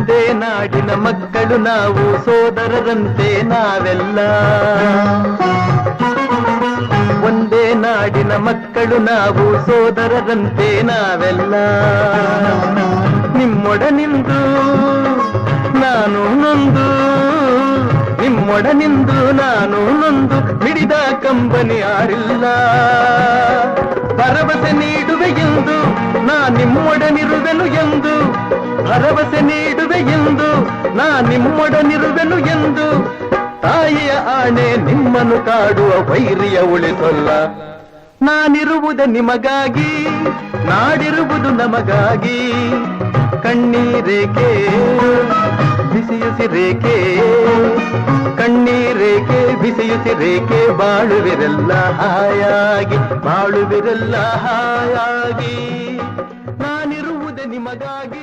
ಒಂದೇ ನಾಡಿನ ಮಕ್ಕಳು ನಾವು, ಸೋದರರಂತೆ ನಾವೆಲ್ಲ. ಒಂದೇ ನಾಡಿನ ಮಕ್ಕಳು ನಾವು, ಸೋದರರಂತೆ ನಾವೆಲ್ಲ. ನಿಮ್ಮೊಡನಿಂದು ನಾನು ನೊಂದು, ನಿಮ್ಮೊಡನಿಂದು ನಾನು ನೊಂದು, ಮಿಡಿದ ಕಂಬನಿ ಯಾರಿಲ್ಲ. ಭರವಸೆ ನೀಡುವೆ ಎಂದು ನಾ ನಿಮ್ಮೊಡನಿರುವೆನು ಎಂದು, ಭರವಸೆ ನೀಡುವೆ ಎಂದು ನಾ ನಿಮ್ಮೊಡನಿರುವೆನು ಎಂದು. ತಾಯಿಯ ಆಣೆ ನಿಮ್ಮನ್ನು ಕಾಡುವ ವೈರಿಯ ಉಳಿಸೊಲ್ಲ. ನಾನಿರುವುದೇ ನಿಮಗಾಗಿ, ನಾಡಿರುವುದು ನಮಗಾಗಿ. ಕಣ್ಣೀರೇಕೆ ಬಿಸಿಯುಸಿರೇಕೆ, ಕಣ್ಣೀರೇಕೆ ಬಿಸಿಯುಸಿರೇಕೆ, ಬಾಳುವಿರೆಲ್ಲ ಹಾಯಾಗಿ, ಬಾಳುವಿರೆಲ್ಲ ಹಾಯಾಗಿ. ನಾನಿರುವುದೇ ನಿಮಗಾಗಿ.